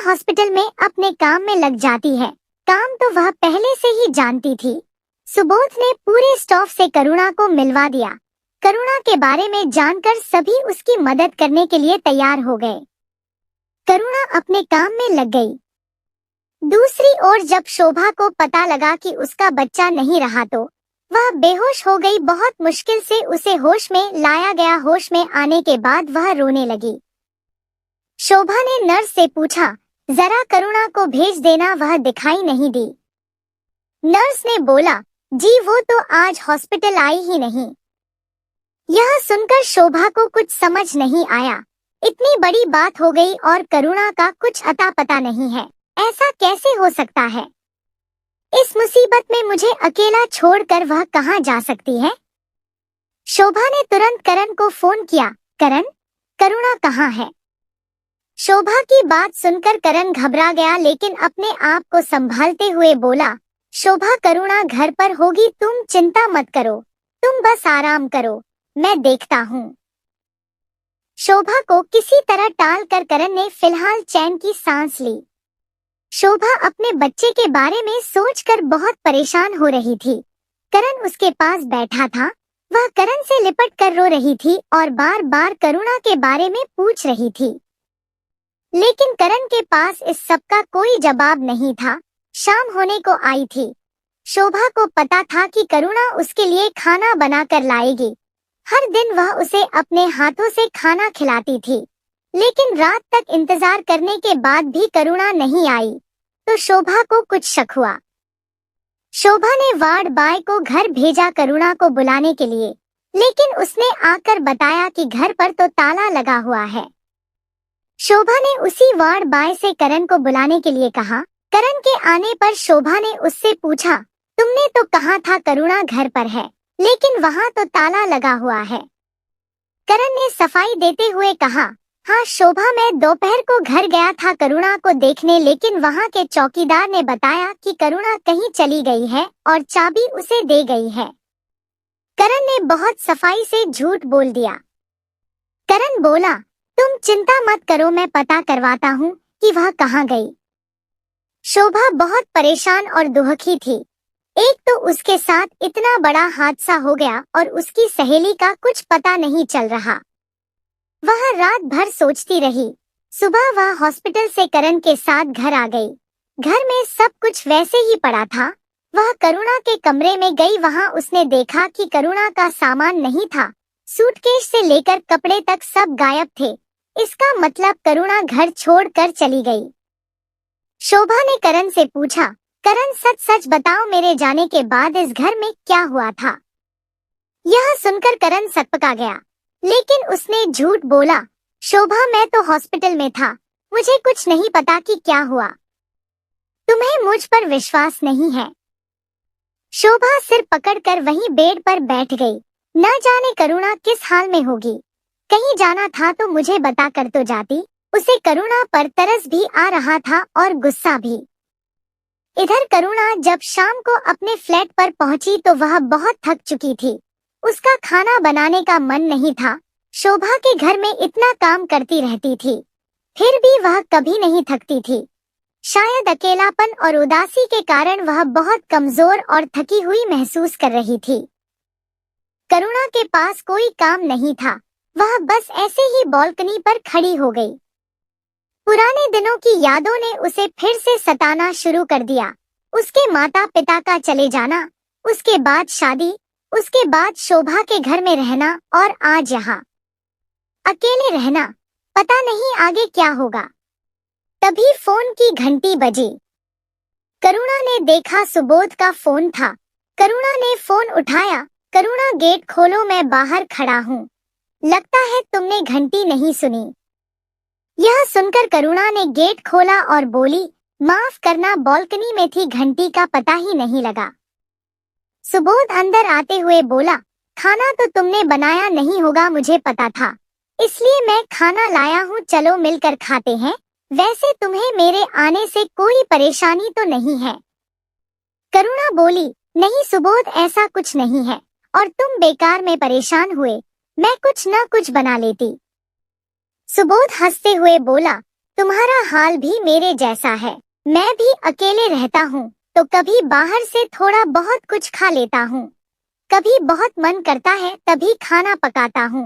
Hospital में अपने काम में लग जाती है। काम तो वह पहले से ही जानती थी। सुबोध ने पूरे स्टाफ से करुणा को मिलवा दिया। करुणा के बारे में जानकर सभी उसकी मदद करने के लिए तैयार हो गए। करुणा अपने काम में लग गई। दूसरी ओर जब शोभा को पता लगा कि उसका बच्चा नहीं रहा तो वह बेहोश हो गई। बहुत मुश्किल से उसे होश में लाया गया। होश में आने के बाद वह रोने लगी। शोभा ने नर्स से पूछा, जरा करुणा को भेज देना, वह दिखाई नहीं दी। नर्स ने बोला, जी वो तो आज हॉस्पिटल आई ही नहीं। यह सुनकर शोभा को कुछ समझ नहीं आया। इतनी बड़ी बात हो गई और करुणा का कुछ अता पता नहीं है। ऐसा कैसे हो सकता है? इस मुसीबत में मुझे अकेला छोड़कर वह कहाँ जा सकती है? शोभा ने तुरंत करण को फोन किया। करण, करुणा कहाँ है? शोभा की बात सुनकर करण घबरा गया, लेकिन अपने आप को संभालते हुए बोला, शोभा करुणा घर पर होगी, तुम चिंता मत करो, तुम बस आराम करो, मैं देखता हूँ। शोभा को किसी तरह टाल कर करण ने फिलहाल चैन की सांस ली। शोभा अपने बच्चे के बारे में सोचकर बहुत परेशान हो रही थी। करण उसके पास बैठा था। वह करण से लिपट कर रो रही थी और बार बार करुणा के बारे में पूछ रही थी, लेकिन करण के पास इस सब का कोई जवाब नहीं था। शाम होने को आई थी। शोभा को पता था कि करुणा उसके लिए खाना बनाकर लाएगी। हर दिन वह उसे अपने हाथों से खाना खिलाती थी, लेकिन रात तक इंतजार करने के बाद भी करुणा नहीं आई तो शोभा को कुछ शक हुआ। शोभा ने वार्ड बॉय को घर भेजा करुणा को बुलाने के लिए, लेकिन उसने आकर बताया कि घर पर तो ताला लगा हुआ है। शोभा ने उसी वार्ड बॉय से करण को बुलाने के लिए कहा। करण के आने पर शोभा ने उससे पूछा, तुमने तो कहा था करुणा घर पर है, लेकिन वहाँ तो ताला लगा हुआ है। करण ने सफाई देते हुए कहा, हाँ शोभा, मैं दोपहर को घर गया था करुणा को देखने, लेकिन वहाँ के चौकीदार ने बताया कि करुणा कहीं चली गई है और चाबी उसे दे गई है। करण ने बहुत सफाई से झूठ बोल दिया। करण बोला, तुम चिंता मत करो, मैं पता करवाता हूँ कि वह कहाँ गई। शोभा बहुत परेशान और दुखी थी। एक तो उसके साथ इतना बड़ा हादसा हो गया और उसकी सहेली का कुछ पता नहीं चल रहा। वह रात भर सोचती रही। सुबह वह हॉस्पिटल से करण के साथ घर आ गई। घर में सब कुछ वैसे ही पड़ा था। वह करुणा के कमरे में गई। वहां उसने देखा कि करुणा का सामान नहीं था। सूटकेस से लेकर कपड़े तक सब गायब थे। इसका मतलब करुणा घर छोड़कर चली गई। शोभा ने करण से पूछा, करण सच सच बताओ, मेरे जाने के बाद इस घर में क्या हुआ था? यह सुनकर करण सकपका गया, लेकिन उसने झूठ बोला, शोभा मैं तो हॉस्पिटल में था, मुझे कुछ नहीं पता कि क्या हुआ। तुम्हें मुझ पर विश्वास नहीं है? शोभा सिर पकड़कर वहीं बेड पर बैठ गई। न जाने करुणा किस हाल में होगी। कहीं जाना था तो मुझे बता कर तो जाती। उसे करुणा पर तरस भी आ रहा था और गुस्सा भी। इधर करुणा जब शाम को अपने फ्लैट पर पहुंची तो वह बहुत थक चुकी थी। उसका खाना बनाने का मन नहीं था। शोभा के घर में इतना काम करती रहती थी, फिर भी वह कभी नहीं थकती थी। शायद अकेलापन और उदासी के कारण वह बहुत कमजोर और थकी हुई महसूस कर रही थी। करुणा के पास कोई काम नहीं था। वह बस ऐसे ही बालकनी पर खड़ी हो गई। पुराने दिनों की यादों ने उसे फिर से सताना शुरू कर दिया। उसके माता पिता का चले जाना, उसके बाद शादी, उसके बाद शोभा के घर में रहना और आज यहाँ अकेले रहना। पता नहीं आगे क्या होगा। तभी फोन की घंटी बजी। करुणा ने देखा सुबोध का फोन था। करुणा ने फोन उठाया। करुणा गेट खोलो, मैं बाहर खड़ा हूँ। लगता है तुमने घंटी नहीं सुनी। यह सुनकर करुणा ने गेट खोला और बोली, माफ करना, बालकनी में थी, घंटी का पता ही नहीं लगा। सुबोध अंदर आते हुए बोला, खाना तो तुमने बनाया नहीं होगा, मुझे पता था, इसलिए मैं खाना लाया हूँ, चलो मिलकर खाते हैं। वैसे तुम्हें मेरे आने से कोई परेशानी तो नहीं है? करुणा बोली, नहीं सुबोध, ऐसा कुछ नहीं है, और तुम बेकार में परेशान हुए, मैं कुछ न कुछ बना लेती। सुबोध हंसते हुए बोला, तुम्हारा हाल भी मेरे जैसा है। मैं भी अकेले रहता हूँ तो कभी बाहर से थोड़ा बहुत कुछ खा लेता हूँ। कभी बहुत मन करता है तभी खाना पकाता हूँ।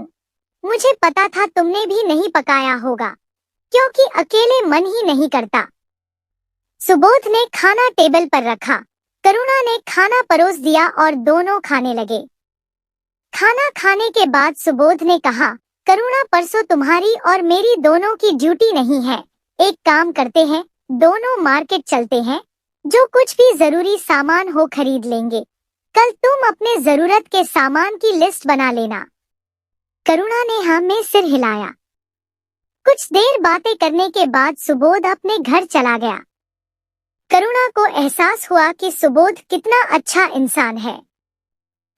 मुझे पता था तुमने भी नहीं पकाया होगा, क्योंकि अकेले मन ही नहीं करता। सुबोध ने खाना टेबल पर रखा। करुणा ने खाना परोस दिया और दोनों खाने लगे। खाना खाने के बाद सुबोध ने कहा, करुणा, परसों तुम्हारी और मेरी दोनों की ड्यूटी नहीं है। एक काम करते हैं, दोनों मार्केट चलते हैं। जो कुछ भी जरूरी सामान हो खरीद लेंगे। कल तुम अपने जरूरत के सामान की लिस्ट बना लेना। करुणा ने हाँ में सिर हिलाया। कुछ देर बातें करने के बाद सुबोध अपने घर चला गया। करुणा को एहसास हुआ कि सुबोध कितना अच्छा इंसान है।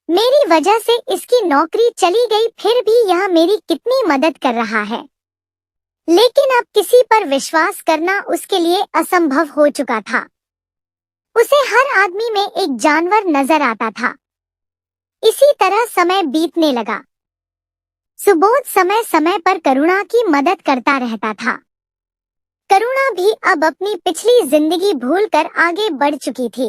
मेरी वजह से इसकी नौकरी चली गई, फिर भी यह मेरी कितनी मदद कर रहा है। लेकिन अब किसी पर विश्वास करना उसके लिए असंभव हो चुका था। उसे हर आदमी में एक जानवर नजर आता था। इसी तरह समय बीतने लगा। सुबोध समय समय पर करुणा की मदद करता रहता था। करुणा भी अब अपनी पिछली जिंदगी भूलकर आगे बढ़ चुकी थी।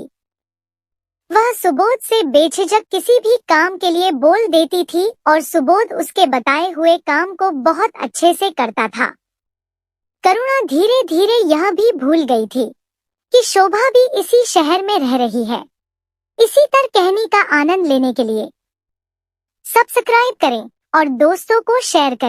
वह सुबोध से बेझिझक किसी भी काम के लिए बोल देती थी और सुबोध उसके बताए हुए काम को बहुत अच्छे से करता था। करुणा धीरे धीरे यह भी भूल गई थी कि शोभा भी इसी शहर में रह रही है। इसी तरह कहानी का आनंद लेने के लिए सब्सक्राइब करें और दोस्तों को शेयर करें।